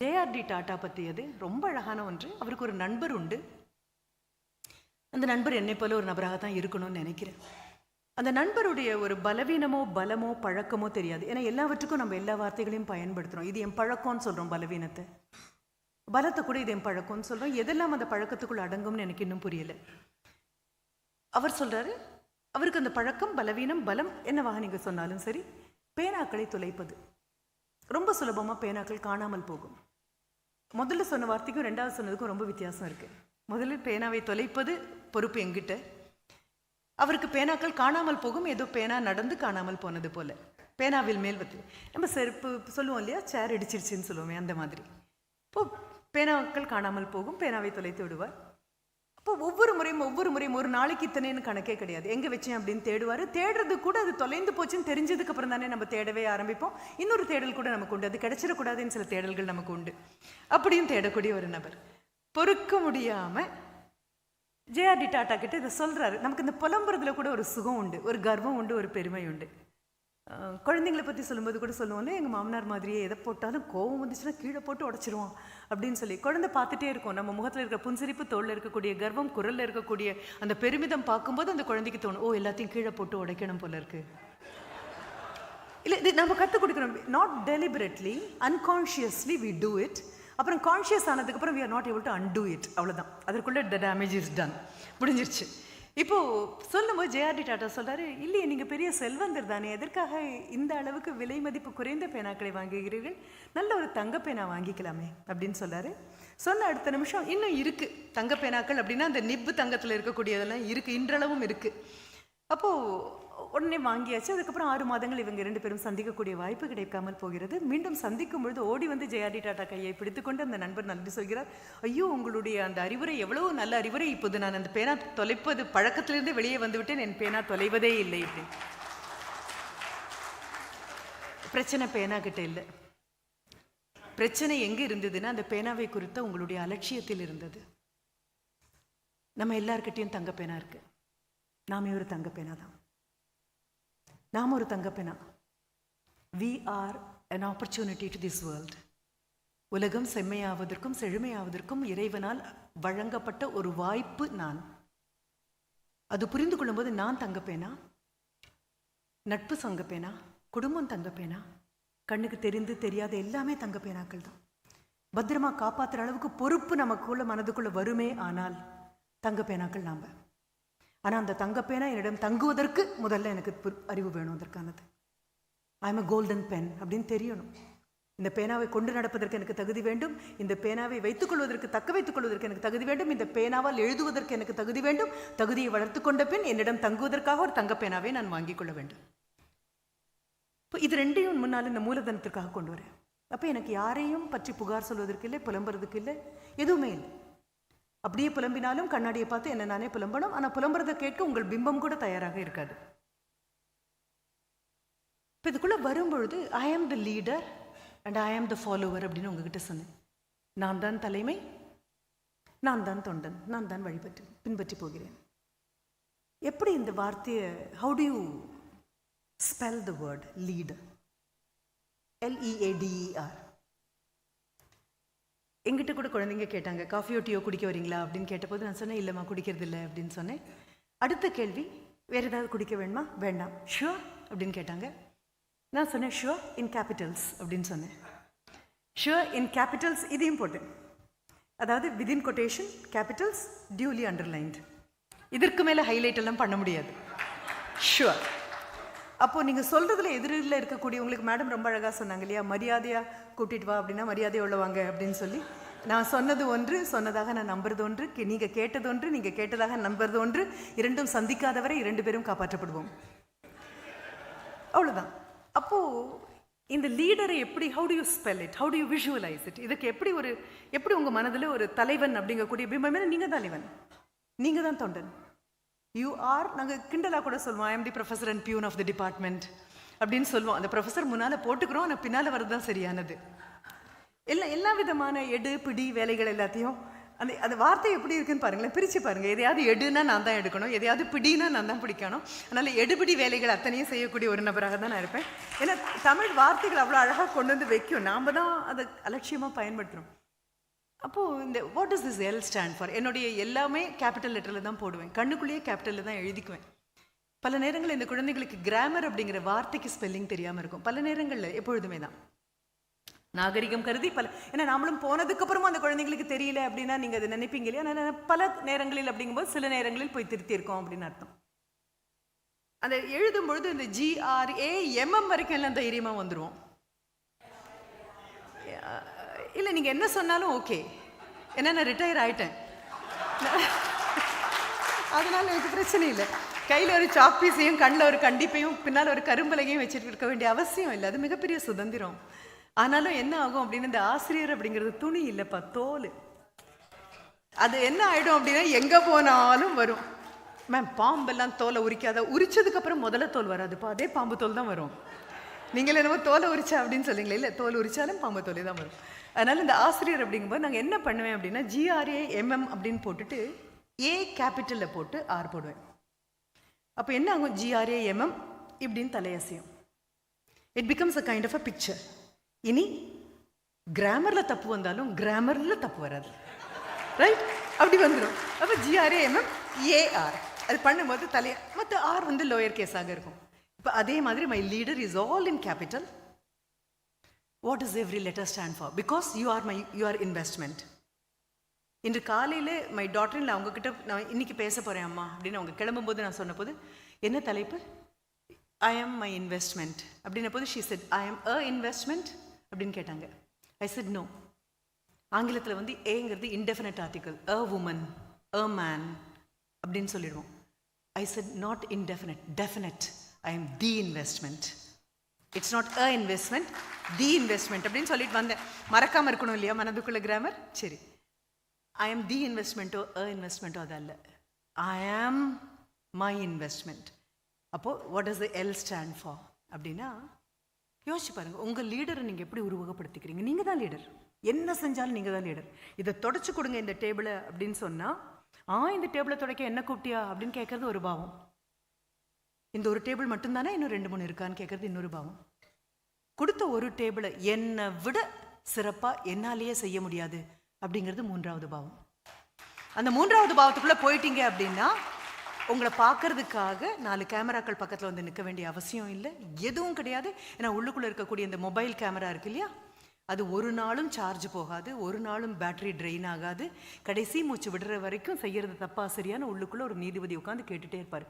JRD tata பற்றியது ரொம்ப அழகான ஒன்று. அவருக்கு ஒரு நண்பர் உண்டு. அந்த நண்பர் என்னை போல ஒரு நபராக தான் இருக்கணும்னு நினைக்கிறேன். அந்த நண்பருடைய ஒரு பலவீனமோ பலமோ பழக்கமோ தெரியாது. ஏன்னா எல்லாவற்றுக்கும் நம்ம எல்லா வார்த்தைகளையும் பயன்படுத்துகிறோம். இது என் பழக்கம்னு சொல்கிறோம் பலவீனத்தை, பலத்தை கூட இது என் பழக்கம்னு சொல்கிறோம். எதெல்லாம் அந்த பழக்கத்துக்குள்ள அடங்கும்னு எனக்கு இன்னும் புரியலை. அவர் சொல்கிறாரு, அவருக்கு அந்த பழக்கம் பலவீனம் பலம் என்னவாக நீங்கள் சொன்னாலும் சரி, பேனாக்களை துளைப்பது. ரொம்ப சுலபமாக பேனாக்கள் காணாமல் போகும். முதல்ல சொன்ன வார்த்தைக்கும் ரெண்டாவது சொன்னதுக்கும் ரொம்ப வித்தியாசம் இருக்குது. முதல்ல பேனாவை தொலைப்பது பொறுப்பு எங்கிட்ட. அவருக்கு பேனாக்கள் காணாமல் போகும். ஏதோ பேனா நடந்து காணாமல் போனது போல. பேனாவில் மேல் வத்து நம்ம செருப்பு சொல்லுவோம் இல்லையா, சேர் இடிச்சிருச்சுன்னு சொல்லுவோமே, அந்த மாதிரி. இப்போ பேனாக்கள் காணாமல் போகும், பேனாவை தொலைத்து விடுவார். அப்போ ஒவ்வொரு முறையும் ஒரு நாளைக்கு இத்தனைன்னு கணக்கே கிடையாது. எங்கே வச்சேன் அப்படின்னு தேடுவார். தேடுறது கூட அது தொலைந்து போச்சுன்னு தெரிஞ்சதுக்கு அப்புறம் தானே நம்ம தேடவே ஆரம்பிப்போம். இன்னொரு தேடல் கூட நமக்கு உண்டு. அது கிடைச்சிடக்கூடாதுன்னு சில தேடல்கள் நமக்கு உண்டு. அப்படியும் தேடக்கூடிய ஒரு நபர். பொறுக்க முடியாமல் ஜேஆர்டி டாட்டா கிட்ட இதை சொல்கிறாரு. நமக்கு இந்த புலம்புறதுல கூட ஒரு சுகம் உண்டு, ஒரு கர்வம் உண்டு, ஒரு பெருமை உண்டு. குழந்தைங்களை பற்றி சொல்லும்போது கூட சொல்லுவோம்ல, எங்கள் மாமனார் மாதிரியே எதை போட்டாலும் கோவம் வந்துச்சுன்னா கீழே போட்டு உடச்சிருவோம் அப்படின்னு சொல்லி. குழந்தை பார்த்துட்டே இருக்கும். நம்ம முகத்தில் இருக்கிற புன்சிரிப்பு, தோளில் இருக்கக்கூடிய கர்வம், குரலில் இருக்கக்கூடிய அந்த பெருமிதம் பார்க்கும்போது அந்த குழந்தைக்கு தோணும், ஓ எல்லாத்தையும் கீழே போட்டு உடைக்கணும் போல இருக்கு. இல்லை, இது நம்ம கற்றுக் கொடுக்கணும். Not deliberately, unconsciously we do it. அப்புறம் கான்ஷியஸ் ஆனதுக்கப்புறம் we are not able to undo it. அவ்வளோதான், அதற்குள்ளே த டேமேஜ் இஸ் டன், முடிஞ்சிருச்சு. இப்போது சொல்லும்போது ஜேஆர்டி டாட்டா சொல்கிறாரு, இல்லையே நீங்கள் பெரிய செல்வந்தர் தானே, எதற்காக இந்த அளவுக்கு விலை மதிப்பு குறைந்த பேனாக்களை வாங்குகிறீர்கள், நல்ல ஒரு தங்க பேனா வாங்கிக்கலாமே அப்படின்னு சொல்கிறாரு. சொன்ன அடுத்த நிமிஷம் இன்னும் இருக்குது தங்க பேனாக்கள் அப்படின்னா, அந்த நிப்பு தங்கத்தில் இருக்கக்கூடியதெல்லாம் இருக்குது, இன்றளவும் இருக்குது. அப்போது உடனே வாங்கியாச்சு. அதுக்கப்புறம் 6 மாதங்கள் இவங்க 2 பேரும் சந்திக்கக்கூடிய வாய்ப்பு கிடைக்காமல் போகிறது. மீண்டும் சந்திக்கும் பொழுது ஓடி வந்து ஜேஆர்டி டாட்டா கையை பிடித்துக்கொண்டு அந்த நண்பர் நன்றி சொல்கிறார். ஐயோ, உங்களுடைய அந்த அறிவுரை எவ்வளவு நல்ல அறிவுரை. இப்போது நான் அந்த பேனா தொலைப்பது பழக்கத்திலிருந்து வெளியே வந்துவிட்டேன், என் பேனா தொலைவதே இல்லை. பிரச்சனை பேனா கிட்ட இல்லை. பிரச்சனை எங்கே இருந்ததுன்னா, அந்த பேனாவை குறித்த உங்களுடைய அலட்சியத்தில் இருந்தது. நம்ம எல்லார்கிட்டையும் தங்க பேனா இருக்கு. நாமே ஒரு தங்க பேனா தான். நாம் ஒரு தங்க பேனா. We are an opportunity to this world. உலகம் செம்மையாவதற்கும் செழுமையாவதற்கும் இறைவனால் வழங்கப்பட்ட ஒரு வாய்ப்பு நான். அது புரிந்து கொள்ளும்போது நான் தங்கப்பேனா, நட்பு தங்கப்பேனா, குடும்பம் தங்கப்பேனா, கண்ணுக்கு தெரிந்து தெரியாத எல்லாமே தங்கப்பேனாக்கள் தான். பத்திரமா காப்பாற்றுற அளவுக்கு பொறுப்பு நமக்குள்ள மனதுக்குள்ள வருமே ஆனால் தங்கப்பேனாக்கள் நாம். ஆனால் அந்த தங்கப்பேனா என்னிடம் தங்குவதற்கு முதல்ல எனக்கு அறிவு வேணும். அதற்கானது I am a golden pen அப்படின்னு தெரியணும். இந்த பேனாவை கொண்டு நடப்பதற்கு எனக்கு தகுதி வேண்டும். இந்த பேனாவை வைத்துக்கொள்வதற்கு, தக்க வைத்துக் கொள்வதற்கு எனக்கு தகுதி வேண்டும். இந்த பேனாவால் எழுதுவதற்கு எனக்கு தகுதி வேண்டும். தகுதியை வளர்த்து கொண்ட பின் என்னிடம் தங்குவதற்காக ஒரு தங்க பேனாவை நான் வாங்கிக் கொள்ள வேண்டும். இப்போ இது ரெண்டையும் முன்னால் இந்த மூலதனத்திற்காக கொண்டு வரேன். அப்போ எனக்கு யாரையும் பற்றி புகார் சொல்வதற்கு இல்லை, புலம்புறதுக்கு இல்லை, எதுவுமே இல்லை. அப்படியே புலம்பினாலும் கண்ணாடியை பார்த்து என்ன நானே புலம்பணும். ஆனால் புலம்புறதை கேட்க உங்கள் பிம்பம் கூட தயாராக இருக்காது. இப்போ இதுக்குள்ளே வரும்பொழுது ஐ ஆம் த லீடர் அண்ட் ஐ ஆம் த ஃபாலோவர் அப்படின்னு உங்ககிட்ட சொன்னேன். நான் தான் தலைமை, நான் தான் தொண்டன், நான் தான் பின்பற்றி போகிறேன். எப்படி இந்த வார்த்தையை, how to you spell the word leader? LEADER. எங்கிட்ட கூட குழந்தைங்க கேட்டாங்க, காஃபியோ டீயோ குடிக்க வரீங்களா அப்படின்னு கேட்டபோது நான் சொன்னேன், இல்லைம்மா குடிக்கிறது இல்லை அப்படின்னு சொன்னேன். அடுத்த கேள்வி, வேறு ஏதாவது குடிக்க வேணுமா? வேண்டாம். ஷுவர் அப்படின்னு கேட்டாங்க. நான் சொன்னேன் ஷுவர் இன் கேபிட்டல்ஸ் அப்படின்னு சொன்னேன். ஷுவர் இன் கேபிட்டல்ஸ் இதையும் போட்டேன். அதாவது within quotation, Capitals, duly underlined. இதற்கு மேலே ஹைலைட் எல்லாம் பண்ண முடியாது. ஷுவர். அப்போது நீங்கள் சொல்கிறதுல எதிரில் இருக்கக்கூடியவங்களுக்கு மேடம் ரொம்ப அழகாக சொன்னாங்க இல்லையா, மரியாதையாக கூட்டிகிட்டு வா அப்படின்னா மரியாதை உள்ளவாங்க அப்படின்னு சொல்லி. நான் சொன்னது ஒன்று, சொன்னதாக நான் நம்புறது ஒன்று, நீங்கள் கேட்டது ஒன்று, நீங்கள் கேட்டதாக நம்புறது ஒன்று. இரண்டும் சந்திக்காதவரை 2 பேரும் காப்பாற்றப்படுவோம். அவ்வளோதான். அப்போது இந்த லீடரை எப்படி, how to you spell it, how to you visualise it? இதுக்கு எப்படி உங்கள் மனதில் ஒரு தலைவன் அப்படிங்கக்கூடிய பிம்பமே, நீங்கள் தான் தலைவன், நீங்கள் தான் தொண்டன். யூ ஆர், நாங்கள் கிண்டலாக கூட சொல்லுவோம், I am the professor and peon of the department அப்படின்னு சொல்லுவோம். அந்த ப்ரொஃபஸர் முன்னால் போட்டுக்கிறோம், ஆனால் பின்னால் வர்றது தான் சரியானது. எல்லா விதமான எடு பிடி வேலைகள் எல்லாத்தையும் அந்த அந்த வார்த்தை எப்படி இருக்குன்னு பாருங்களேன், பிரித்து பாருங்கள். எதையாவது எடுனா நான் தான் எடுக்கணும், எதையாவது பிடினா நான் தான் பிடிக்கணும். அதனால் எடுபிடி வேலைகள் அத்தனையும் செய்யக்கூடிய ஒரு நபராக தான் நான் இருப்பேன். ஏன்னா தமிழ் வார்த்தைகள் அவ்வளோ அழகாக கொண்டு வந்து வைக்கும், நாம் தான் அதை அலட்சியமாக பயன்படுத்துகிறோம். அப்போது இந்த what is this L stand for, என்னுடைய எல்லாமே கேபிட்டல் லெட்டரில் தான் போடுவேன், கண்ணுக்குள்ளேயே கேபிட்டலில் தான் எழுதிக்குவேன். பல நேரங்களில் இந்த குழந்தைகளுக்கு கிராமர் அப்படிங்கிற வார்த்தைக்கு ஸ்பெல்லிங் தெரியாமல் இருக்கும். பல நேரங்களில் எப்பொழுதுமே தான் நாகரிகம் கருதி ஏன்னா நாமளும் போனதுக்கப்புறமா அந்த குழந்தைங்களுக்கு தெரியல அப்படின்னா நீங்கள் அதை நினைப்பீங்க இல்லையா. நான் பல நேரங்களில் அப்படிங்கும்போது சில நேரங்களில் போய் திருத்தியிருக்கோம் அப்படின்னு அர்த்தம். அந்த எழுதும் பொழுது இந்த GRAMM வரைக்கும் எல்லாம் தைரியமாக வந்துடுவோம். இல்லை நீங்கள் என்ன சொன்னாலும் ஓகே, ஏன்னா நான் ரிட்டையர் ஆகிட்டேன், அதனால் எனக்கு பிரச்சனை இல்லை. கையில் ஒரு சாக் பீஸையும் கண்ணில் ஒரு கண்டிப்பையும் பின்னால் ஒரு கரும்பலகையும் வச்சுட்டு இருக்க வேண்டிய அவசியம் இல்லை. அது மிகப்பெரிய சுதந்திரம். ஆனாலும் என்ன ஆகும் அப்படின்னு, இந்த ஆசிரியர் அப்படிங்கிறது துணி இல்லைப்பா, தோல். அது என்ன ஆகிடும் அப்படின்னா எங்கே போனாலும் வரும். மேம் பாம்பெல்லாம் தோலை உரிக்காத, உரிச்சதுக்கப்புறம் முதல்ல தோல் வராதுப்பா, அதே பாம்பு தோல் தான் வரும். நீங்கள் என்னமோ தோலை உரிச்சா அப்படின்னு சொல்லுங்களே, இல்லை தோல் உரிச்சாலும் பாம்பு தோலே தான் வரும். அதனால் இந்த ஆசிரியர் அப்படிங்கும்போது நாங்கள் என்ன பண்ணுவேன் அப்படின்னா GRAMM அப்படின்னு போட்டுட்டு A கேபிட்டலில் போட்டு R போடுவேன். அப்போ என்ன ஆகும், GRAMM இப்படின்னு தலையசையும். It becomes a kind of a picture. இனி கிராமரில் தப்பு வந்தாலும் கிராமரில் தப்பு வராது, ரைட்? அப்படி வந்துடும். அப்போ GRAMM AR அது பண்ணும்போது மற்ற R வந்து லோயர் கேஸாக இருக்கும். இப்போ அதே மாதிரி my leader is all in capital. What is every letter stand for? Because you are investment. இன்று காலையில் மை டாட்டரில் அவங்கக்கிட்ட நான் இன்னைக்கு பேச போகிறேன் அம்மா அப்படின்னு அவங்க கிளம்பும்போது நான் சொன்னபோது, என்ன தலைப்பு? ஐ ஆம் மை இன்வெஸ்ட்மெண்ட் அப்படின்ன போது ஷீ செட் ஐ ஆம் அ இன்வெஸ்ட்மெண்ட் அப்படின்னு கேட்டாங்க. I said no. ஆங்கிலத்தில் வந்து ஏங்கிறது indefinite article, a woman, a man அப்படின்னு சொல்லிடுவோம். I said not indefinite, definite. I am the investment. It's not a investment, the investment அப்படின்னு சொல்லிட்டு வந்தேன். மறக்காமல் இருக்கணும் இல்லையா மனதுக்குள்ள கிராமர். சரி, ஐ ஆம் தி இன்வெஸ்ட்மெண்ட்டோ அ இன்வெஸ்ட்மெண்ட்டோ அதல்ல, ஐ ஆம் மை இன்வெஸ்ட்மெண்ட். அப்போது what is the L stand for அப்படின்னா யோசிச்சு பாருங்கள், உங்கள் லீடரை நீங்கள் எப்படி உருவகப்படுத்திக்கிறீங்க? நீங்கள் தான் லீடர், என்ன செஞ்சாலும் நீங்கள் தான் லீடர். இதை தொடச்சி கொடுங்க இந்த டேபிளை அப்படின்னு சொன்னால், இந்த டேபிளை துடைக்க என்ன கூப்பிட்டியா அப்படின்னு கேட்குறது ஒரு பாவம். இந்த ஒரு டேபிள் மட்டும்தானே, இன்னும் 2-3 இருக்கான்னு கேட்குறது இன்னொரு பாவம். கொடுத்த ஒரு டேபிளை என்னை விட சிறப்பாக என்னாலேயே செய்ய முடியாது அப்படிங்கிறது 3வது பாவம். அந்த 3வது பாவத்துக்குள்ளே போயிட்டீங்க அப்படின்னா உங்களை பார்க்கறதுக்காக 4 கேமராக்கள் பக்கத்தில் வந்து நிற்க வேண்டிய அவசியம் இல்லை, எதுவும் கிடையாது. ஏன்னா உள்ளுக்குள்ளே இருக்கக்கூடிய இந்த மொபைல் கேமரா இருக்கு இல்லையா, அது ஒரு நாளும் சார்ஜ் போகாது, ஒரு நாளும் பேட்டரி ட்ரெயின் ஆகாது. கடைசி மூச்சு விடுற வரைக்கும் செய்கிறது தப்பா சரியான உள்ளுக்குள்ளே ஒரு நீதிபதி உட்காந்து கேட்டுகிட்டே இருப்பார்.